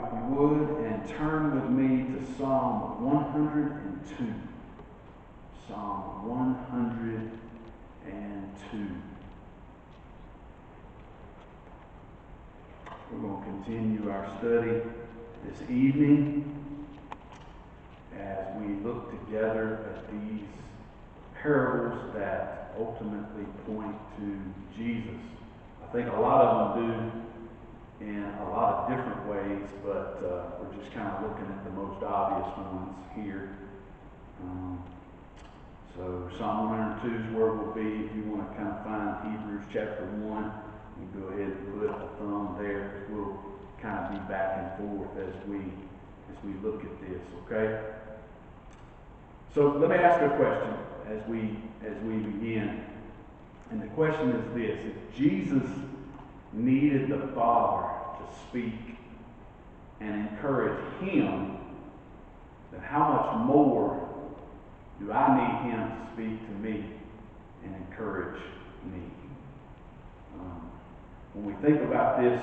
if you would, and turn with me to Psalm 102. Psalm 102. We're going to continue our study this evening as we look together at these parables that ultimately point to Jesus. I think a lot of them do in a lot of different ways, but we're just kind of looking at the most obvious ones here. So Psalm 102 is where we'll be. If you want to kind of find Hebrews chapter 1, you go ahead and put a thumb there, because we'll kind of be back and forth as we look at this, okay? So let me ask a question as we begin. And the question is this: if Jesus needed the Father to speak and encourage him, then how much more do I need him to speak to me and encourage me? When we think about this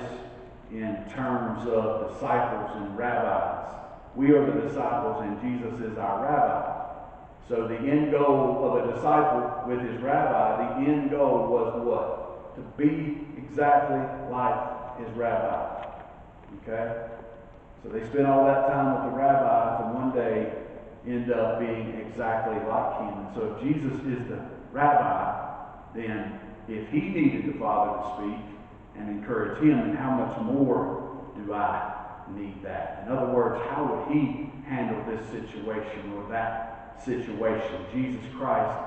in terms of disciples and rabbis, we are the disciples and Jesus is our rabbi. So the end goal of a disciple with his rabbi, the end goal was what? To be exactly like his rabbi. Okay? So they spent all that time with the rabbi to one day end up being exactly like him. And so if Jesus is the rabbi, then if he needed the Father to speak and encourage him, then how much more do I need that? In other words, how would he handle this situation or that situation? Jesus Christ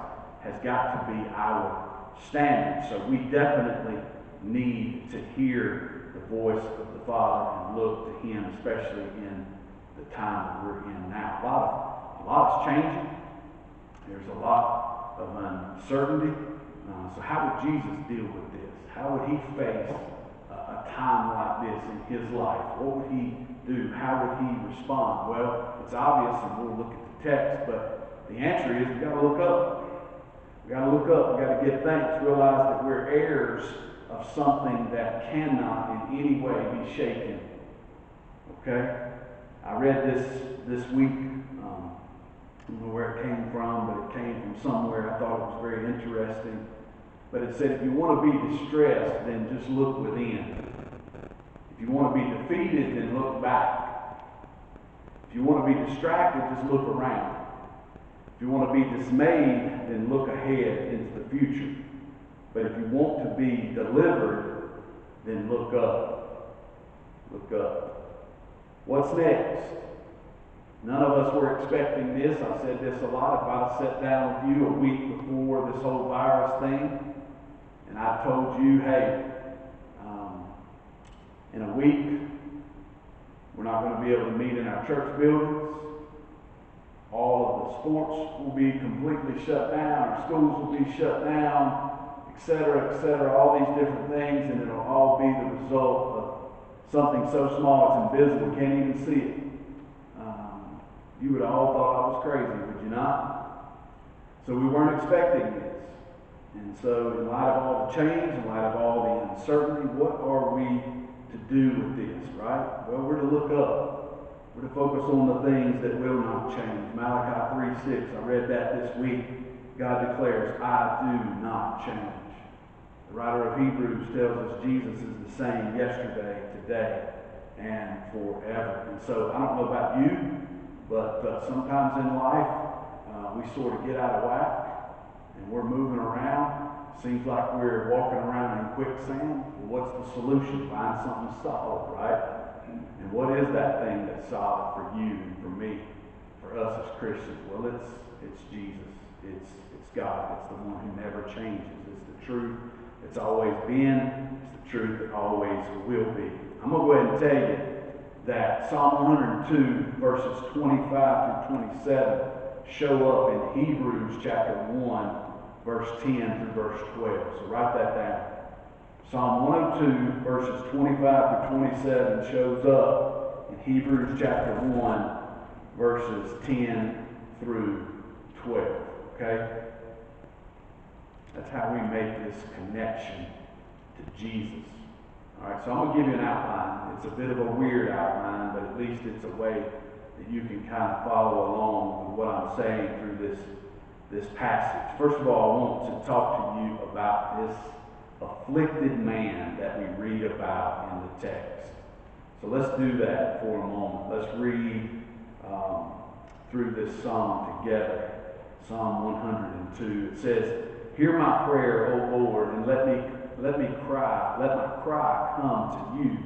has got to be our standard. So we definitely need to hear the voice of the Father and look to him, especially in the time that we're in now. A lot is changing. There's a lot of uncertainty. So how would Jesus deal with this? How would he face a time like this in his life? What would he do? How would he respond? Well, it's obvious, and we'll look at the text, but the answer is we've got to look up. We've got to look up. We've got to give thanks. Realize that we're heirs of something that cannot in any way be shaken. Okay? I read this week. I don't know where it came from, but it came from somewhere. I thought it was very interesting. But it said, if you want to be distressed, then just look within. If you want to be defeated, then look back. If you want to be distracted, just look around. If you want to be dismayed, then look ahead into the future. But if you want to be delivered, then look up. Look up. What's next? None of us were expecting this. I said this a lot. If I'd have sat down with you a week before this whole virus thing, and I told you, hey, in a week, we're not going to be able to meet in our church buildings. All of the sports will be completely shut down. Our schools will be shut down, etc., all these different things, and it'll all be the result of something so small it's invisible, we can't even see it. You would have all thought I was crazy, would you not? So we weren't expecting this. And so in light of all the change, in light of all the uncertainty, what are we to do with this, right? Well, we're to look up. We're to focus on the things that will not change. Malachi 3:6, I read that this week. God declares, I do not change. The writer of Hebrews tells us Jesus is the same yesterday, today, and forever. And so I don't know about you, but sometimes in life, we sort of get out of whack, and we're moving around. Seems like we're walking around in quicksand. Well, what's the solution? Find something solid, right? And what is that thing that's solid for you and for me, for us as Christians? Well, it's Jesus. It's God. It's the one who never changes. It's the truth that's always been. It's the truth that always will be. I'm going to go ahead and tell you that Psalm 102, verses 25 through 27, show up in Hebrews chapter 1, verse 10 through verse 12. So write that down. Psalm 102, verses 25 through 27 shows up in Hebrews chapter 1, verses 10 through 12. Okay? That's how we make this connection to Jesus. All right, so I'm going to give you an outline. It's a bit of a weird outline, but at least it's a way that you can kind of follow along with what I'm saying through this passage. First of all, I want to talk to you about this afflicted man that we read about in the text. So let's do that for a moment. Let's read through this psalm together. Psalm 102. It says, "Hear my prayer, O Lord, and let my cry come to you.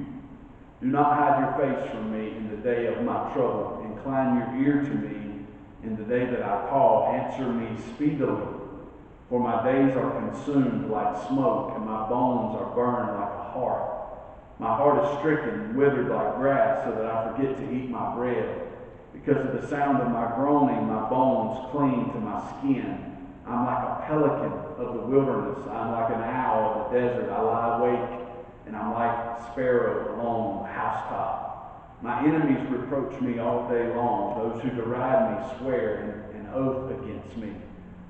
Do not hide your face from me in the day of my trouble. Incline your ear to me in the day that I call. Answer me speedily. For my days are consumed like smoke, and my bones are burned like a hearth. My heart is stricken, withered like grass, so that I forget to eat my bread. Because of the sound of my groaning, my bones cling to my skin. I'm like a pelican of the wilderness. I'm like an owl of the desert. I lie awake, and I'm like a sparrow along the housetop. My enemies reproach me all day long. Those who deride me swear an oath against me.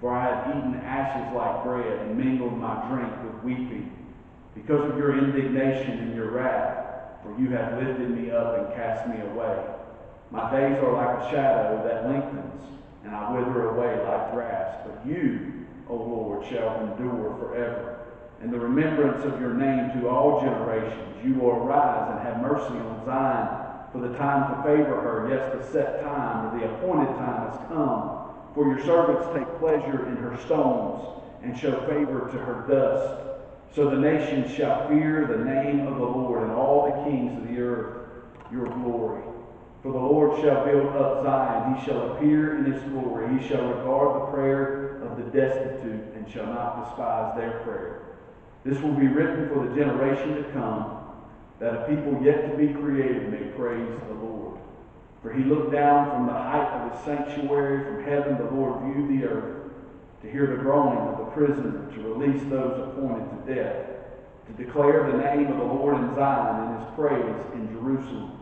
For I have eaten ashes like bread and mingled my drink with weeping. Because of your indignation and your wrath, for you have lifted me up and cast me away. My days are like a shadow that lengthens, and I wither away like grass. But you, O Lord, shall endure forever. And the remembrance of your name to all generations. You will arise and have mercy on Zion, for the time to favor her. Yes, the set time, or the appointed time has come. For your servants take pleasure in her stones, and show favor to her dust. So the nations shall fear the name of the Lord, and all the kings of the earth your glory. For the Lord shall build up Zion. He shall appear in his glory. He shall regard the prayer of the destitute, and shall not despise their prayer. This will be written for the generation to come, that a people yet to be created may praise the Lord. For he looked down from the height of his sanctuary. From heaven the Lord viewed the earth, to hear the groaning of the prisoner, to release those appointed to death, to declare the name of the Lord in Zion, and his praise in Jerusalem.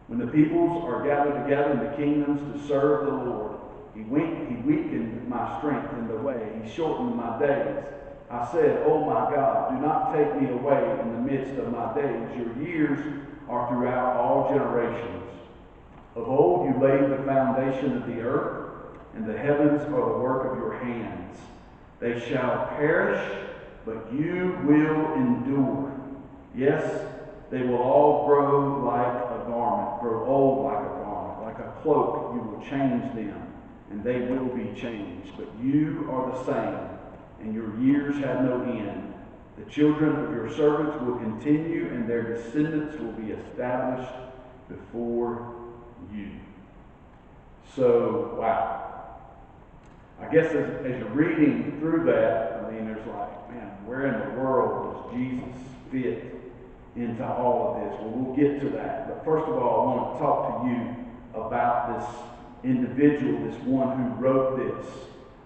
When the peoples are gathered together in the kingdoms to serve the Lord, he weakened my strength in the way. He shortened my days. I said, O my God, do not take me away in the midst of my days. Your years are throughout all generations. Of old you laid the foundation of the earth, and the heavens are the work of your hands. They shall perish, but you will endure. Yes, they will all grow like a garment, grow old like a garment, like a cloak. You will change them, and they will be changed. But you are the same, and your years have no end. The children of your servants will continue, and their descendants will be established before you. So, wow. I guess as you're reading through that, I mean, there's like, man, where in the world does Jesus fit into all of this? Well, we'll get to that. But first of all, I want to talk to you about this individual, this one who wrote this.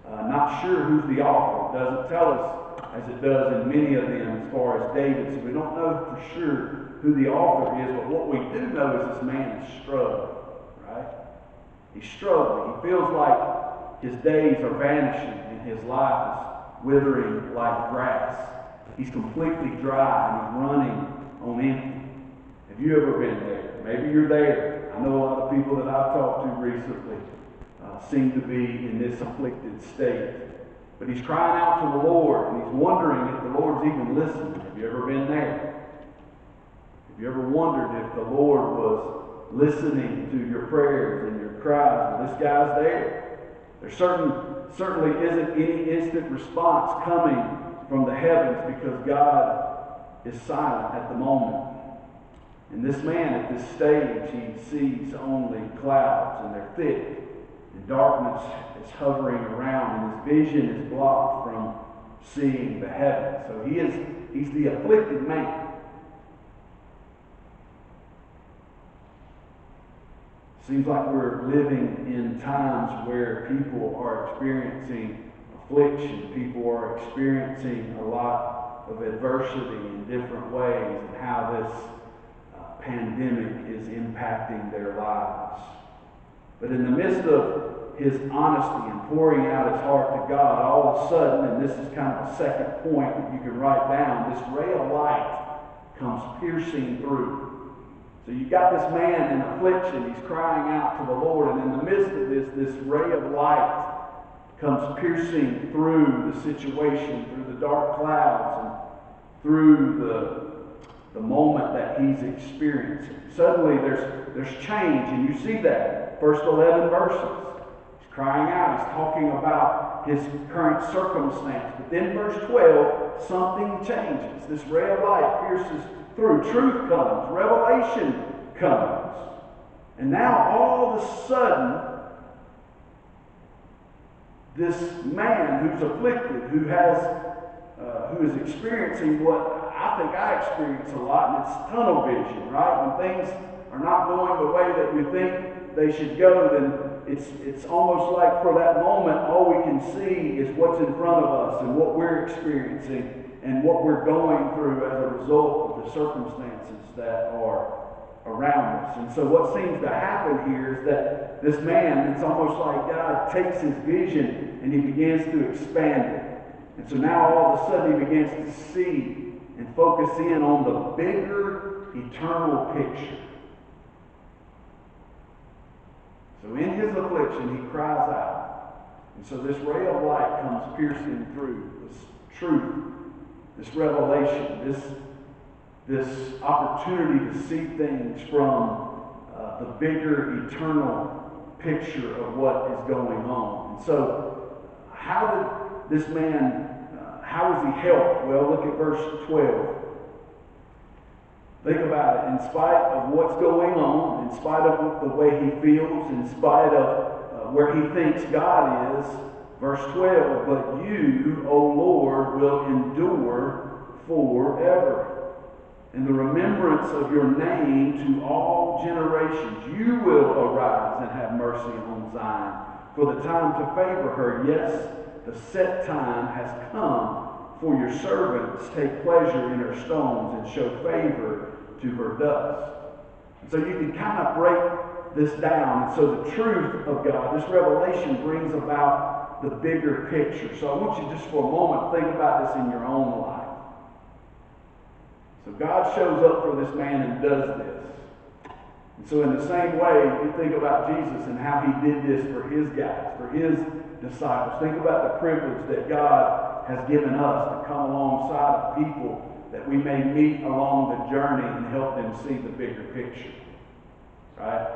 Not sure who's the author. It doesn't tell us, as it does in many of them, as far as David. So we don't know for sure who the author is. But what we do know is this man is struggling, right? He's struggling. He feels like his days are vanishing and his life is withering like grass. He's completely dry and he's running on empty. Have you ever been there? Maybe you're there. I know a lot of people that I've talked to recently seem to be in this afflicted state. But he's crying out to the Lord, and he's wondering if the Lord's even listening. Have you ever been there? Have you ever wondered if the Lord was listening to your prayers and your cries? Well, this guy's there. There certainly isn't any instant response coming from the heavens because God is silent at the moment. And this man at this stage, he sees only clouds, and they're thick, and darkness is hovering around, and his vision is blocked from seeing the heavens. So he's the afflicted man. Seems like we're living in times where people are experiencing affliction. People are experiencing a lot of adversity in different ways, and how this pandemic is impacting their lives. But in the midst of his honesty and pouring out his heart to God, all of a sudden, and this is kind of a second point that you can write down, this ray of light comes piercing through. So you've got this man in affliction. He's crying out to the Lord. And in the midst of this ray of light comes piercing through the situation, through the dark clouds, and through the moment that he's experiencing. Suddenly there's change, and you see that. First 11 verses. He's crying out. He's talking about his current circumstance. But then verse 12, something changes. This ray of light pierces through. Truth comes. Revelation comes. And now all of a sudden, this man who's afflicted, who is experiencing what I think I experience a lot, and it's tunnel vision, right? When things are not going the way that we think they should go, then it's almost like for that moment, all we can see is what's in front of us and what we're experiencing and what we're going through as a result of the circumstances that are around us. And so what seems to happen here is that this man, it's almost like God takes his vision and he begins to expand it. And so now all of a sudden he begins to see and focus in on the bigger eternal picture. So in his affliction he cries out. And so this ray of light comes piercing through, this truth, this revelation, this opportunity to see things from the bigger eternal picture of what is going on. And so how did this man, how was he helped? Well, look at verse 12. Think about it. In spite of what's going on, in spite of the way he feels, in spite of where he thinks God is, verse 12, but you, O Lord, will endure forever. In the remembrance of your name to all generations, you will arise and have mercy on Zion. For the time to favor her, yes, the set time has come. For your servants take pleasure in her stones and show favor to her dust. And so you can kind of break this down. And so the truth of God, this revelation brings about the bigger picture. So I want you just for a moment to think about this in your own life. So God shows up for this man and does this. And so in the same way, you think about Jesus and how he did this for his guys, for his disciples. Think about the privilege that God has given us to come alongside of people that we may meet along the journey and help them see the bigger picture. Right?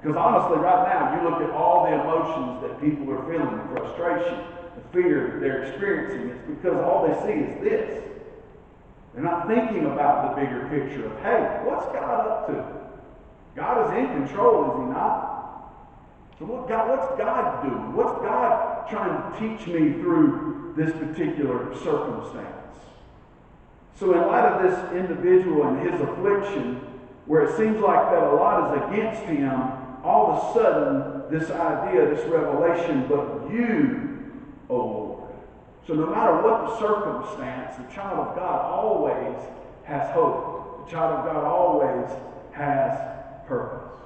Because honestly, right now, you look at all the emotions that people are feeling, the frustration, the fear that they're experiencing, it's because all they see is this. They're not thinking about the bigger picture of, hey, what's God up to? God is in control, is he not? So what's God doing? What's God trying to teach me through this particular circumstance? So in light of this individual and his affliction, where it seems like that a lot is against him, all of a sudden, this idea, this revelation, but you, O Lord. So no matter what the circumstance, the child of God always has hope. The child of God always has purpose.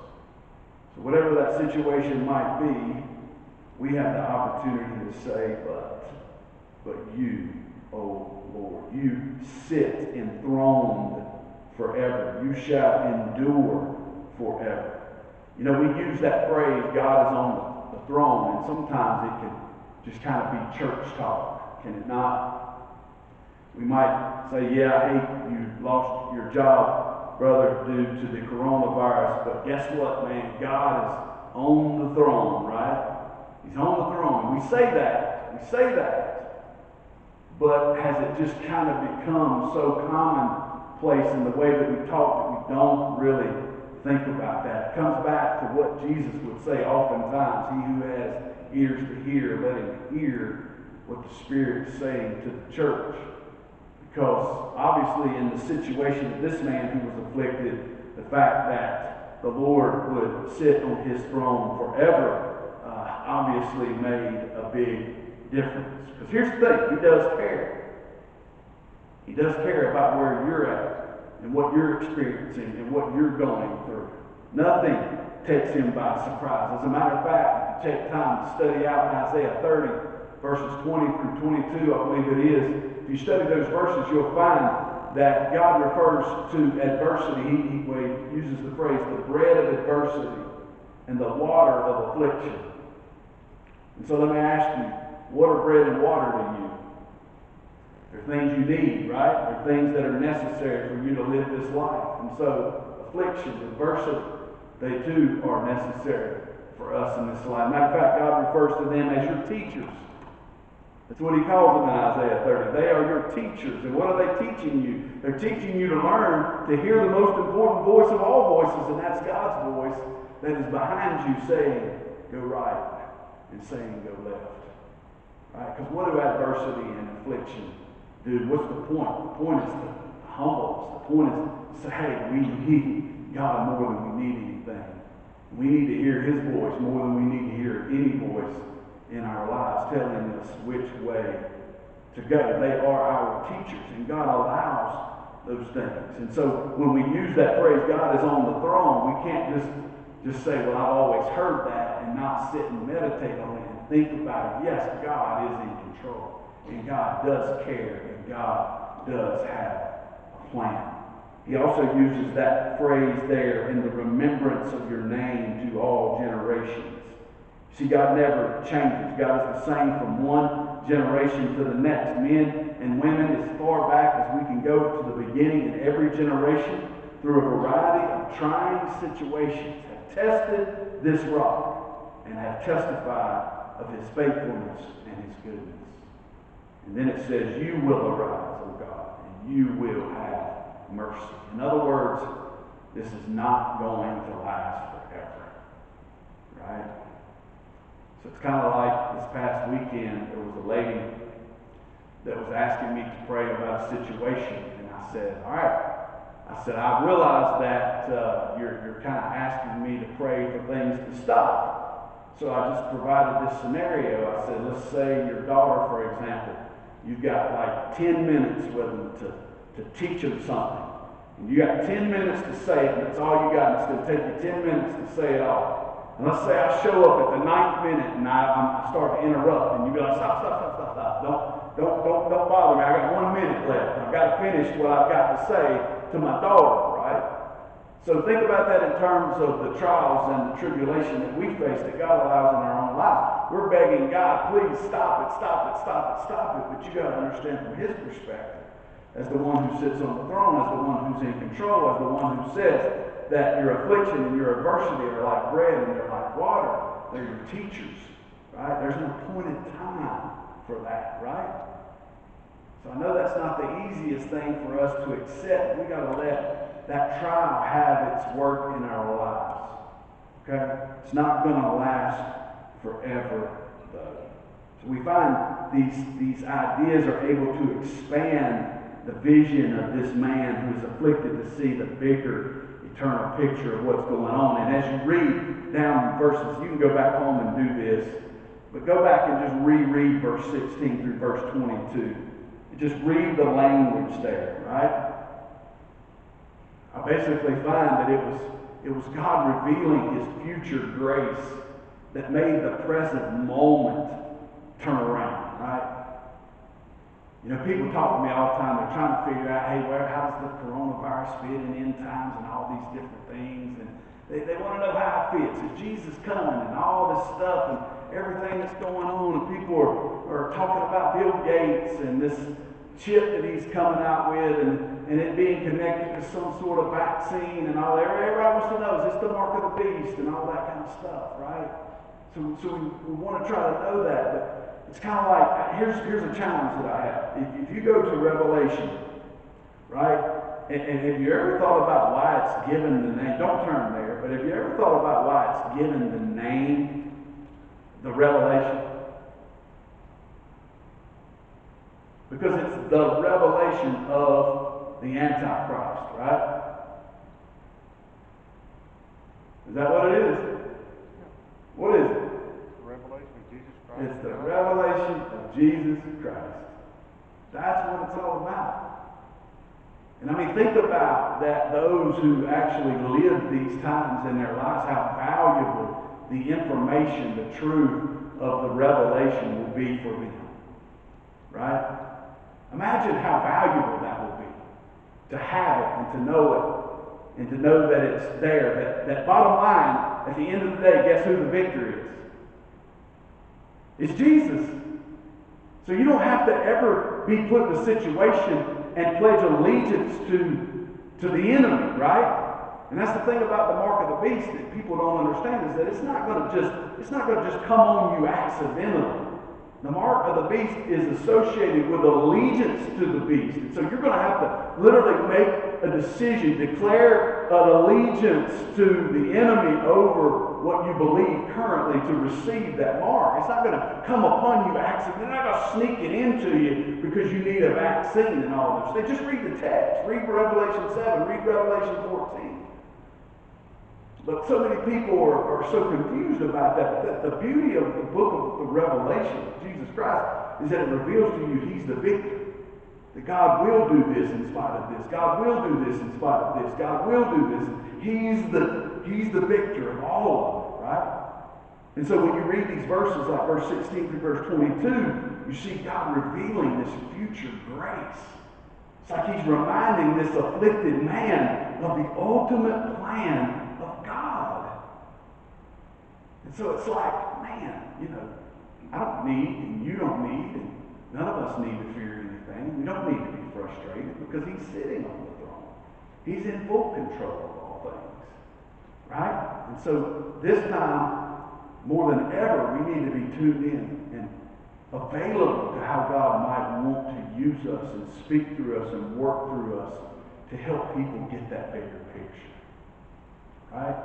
So whatever that situation might be, we have the opportunity to say, but you, O Lord, you sit enthroned forever. You shall endure forever. You know, we use that phrase, God is on the throne, and sometimes it can just kind of be church talk, can it not? We might say, yeah, I hate you lost your job, brother, due to the coronavirus, but guess what, man? God is on the throne, right? He's on the throne. We say that, but has it just kind of become so commonplace in the way that we talk that we don't really think about that? It comes back to what Jesus would say oftentimes, he who has ears to hear, let him hear what the Spirit is saying to the church. Because obviously in the situation of this man who was afflicted, the fact that the Lord would sit on his throne forever obviously made a big difference. Because here's the thing, he does care. He does care about where you're at and what you're experiencing and what you're going through. Nothing takes him by surprise. As a matter of fact, if you take time to study out Isaiah 30, verses 20 through 22, I believe it is, if you study those verses, you'll find that God refers to adversity. He uses the phrase, the bread of adversity and the water of affliction. And so let me ask you, what are bread and water to you? They're things you need, right? They're things that are necessary for you to live this life. And so affliction, adversity, they too are necessary for us in this life. Matter of fact, God refers to them as your teachers. That's what he calls them in Isaiah 30. They are your teachers. And what are they teaching you? They're teaching you to learn to hear the most important voice of all voices, and that's God's voice that is behind you saying, go right, and saying, go left. Right? Because what do adversity and affliction do? What's the point? The point is to humble us. The point is to say, hey, we need God more than we need anything. We need to hear his voice more than we need to hear any voice in our lives telling us which way to go. They are our teachers, and God allows those things. And so when we use that phrase, God is on the throne, we can't just say, well, I've always heard that, and not sit and meditate on it and think about it. Yes, God is in control, and God does care, and God does have a plan. He also uses that phrase there, in the remembrance of your name to all generations. See, God never changes. God is the same from one generation to the next. Men and women, as far back as we can go to the beginning, in every generation, through a variety of trying situations, have tested this rock and have testified of his faithfulness and his goodness. And then it says, you will arise, O God, and you will have mercy. In other words, this is not going to last forever. Right? So it's kind of like this past weekend, there was a lady that was asking me to pray about a situation. And I said, all right. I said, I realize that you're kind of asking me to pray for things to stop. So I just provided this scenario. I said, let's say your daughter, for example, you've got like 10 minutes with them to teach them something. And you got 10 minutes to say it, and that's all you got. And it's going to take you 10 minutes to say it all. And let's say I show up at the 9th minute and I start to interrupt, and you be like, stop. Don't bother me. I got 1 minute left. I've got to finish what I've got to say to my daughter, right? So think about that in terms of the trials and the tribulation that we face that God allows in our own lives. We're begging God, please stop it. But you got to understand from his perspective, as the one who sits on the throne, as the one who's in control, as the one who says that your affliction and your adversity are like bread and they're like water. They're your teachers, right? There's an appointed time for that, right? So I know that's not the easiest thing for us to accept. We got to let that trial have its work in our lives. Okay? It's not going to last forever, though. So we find these ideas are able to expand the vision of this man who is afflicted to see the bigger eternal picture of what's going on. And as you read down verses, you can go back home and do this, but go back and just reread verse 16 through verse 22. Just read the language there, right? I basically find that it was God revealing his future grace that made the present moment turn around, right? You know, people talk to me all the time. They're trying to figure out, hey, how does the coronavirus fit in end times and all these different things? And they want to know how it fits. Is Jesus coming and all this stuff and everything that's going on? And people are talking about Bill Gates and this chip that he's coming out with and it being connected to some sort of vaccine and all that. Everybody wants to know, is this the mark of the beast and all that kind of stuff, right? So we want to try to know that, but it's kind of like, here's a challenge that I have. If you go to Revelation, right, and have you ever thought about why it's given the name, don't turn there, but have you ever thought about why it's given the name, the Revelation? Because it's the revelation of the Antichrist, right? Is that what it is? What is it? Revelation of Jesus Christ. It's the revelation of Jesus Christ. That's what it's all about. And I mean, think about that, those who actually live these times in their lives, how valuable the information, the truth of the revelation will be for them. Right? Imagine how valuable that will be. to have it and to know it and to know that it's there. That bottom line, at the end of the day, guess who the victor is? It's Jesus. So you don't have to ever be put in a situation and pledge allegiance to the enemy, right? And that's the thing about the mark of the beast that people don't understand, is that it's not going to just come on you accidentally. The mark of the beast is associated with allegiance to the beast. And so you're going to have to literally make a decision, declare an allegiance to the enemy over what you believe currently to receive that mark. It's not going to come upon you accidentally. They're not going to sneak it into you because you need a vaccine and all this. They just read the text. Read Revelation 7. Read Revelation 14. But so many people are so confused about that. The beauty of the book of the Revelation of Jesus Christ is that it reveals to you He's the victor. That God will do this in spite of this. God will do this in spite of this. God will do this. He's the victor of all of it, right? And so when you read these verses like verse 16 through verse 22, you see God revealing this future grace. It's like He's reminding this afflicted man of the ultimate plan of God. And so it's like, man, I don't need, and you don't need, and none of us need to fear anything. We don't need to be frustrated because He's sitting on the throne. He's in full control of all things. Right? And so this time, more than ever, we need to be tuned in and available to how God might want to use us and speak through us and work through us to help people get that bigger picture. Right?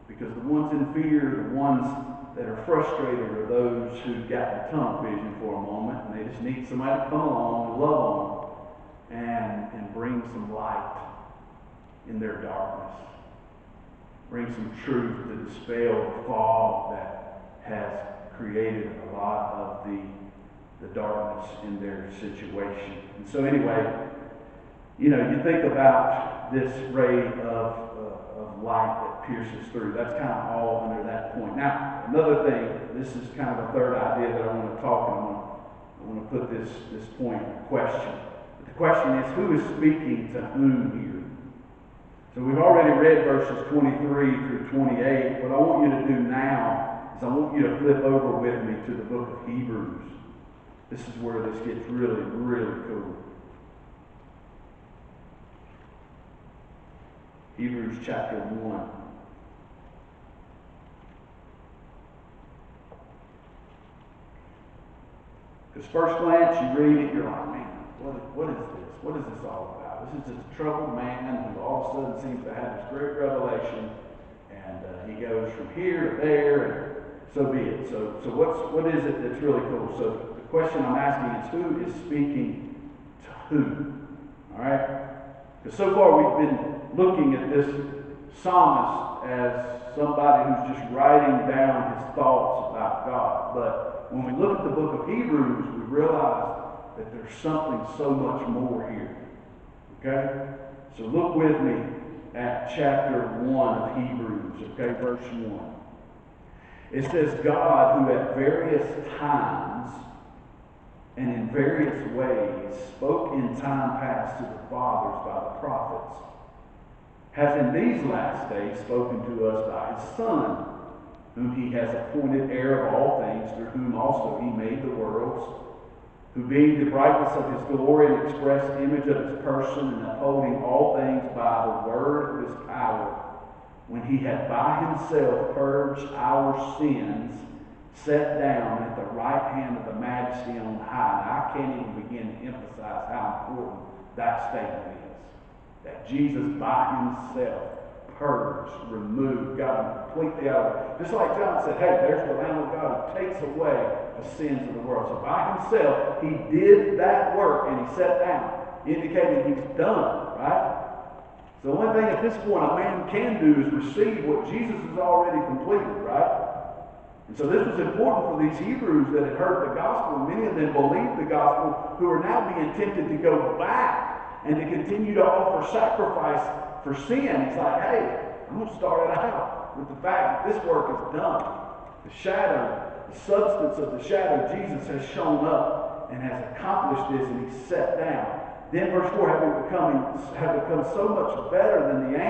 Because the ones in fear, the ones that are frustrated, are those who've got tunnel vision for a moment, and they just need somebody to come along and love on them and bring some light in their darkness. Bring some truth to dispel the fog that has created a lot of the darkness in their situation. And so anyway, you think about this ray of light that pierces through. That's kind of all under that point. Now, another thing, this is kind of a third idea that I want to talk, and I want to put this point in question. But the question is, who is speaking to whom here? So we've already read verses 23 through 28. What I want you to do now is I want you to flip over with me to the book of Hebrews. This is where this gets really, really cool. Hebrews chapter 1. Because first glance you read it, you're like, man, what is this? What is this all about? This is just a troubled man who all of a sudden seems to have this great revelation, and he goes from here to there, and so be it. So what is it that's really cool? So the question I'm asking is, who is speaking to who? All right? Because so far we've been looking at this psalmist as somebody who's just writing down his thoughts about God. But when we look at the book of Hebrews, we realize that there's something so much more here. Okay? So look with me at chapter 1 of Hebrews, okay, verse 1. It says, God, who at various times and in various ways spoke in time past to the fathers by the prophets, has in these last days spoken to us by His Son, whom He has appointed heir of all things, through whom also He made the worlds, who being the brightness of His glory and express image of His person, and upholding all things by the word of His power, when He had by Himself purged our sins, sat down at the right hand of the Majesty on high. Now, I can't even begin to emphasize how important that statement is. That Jesus by Himself purged, removed, got Him completely out of it. Just like John said, hey, there's the Lamb of God who takes away the sins of the world. So by Himself, He did that work and He sat down, indicating He's done, right? So the only thing at this point a man can do is receive what Jesus has already completed, right? And so this was important for these Hebrews that had heard the gospel, and many of them believed the gospel, who are now being tempted to go back and to continue to offer sacrifice for sin. He's like, hey, I'm going to start it out with the fact that this work is done. The shadow, the substance of the shadow, Jesus has shown up and has accomplished this, and He's sat down. Then verse 4, have become so much better than the angels.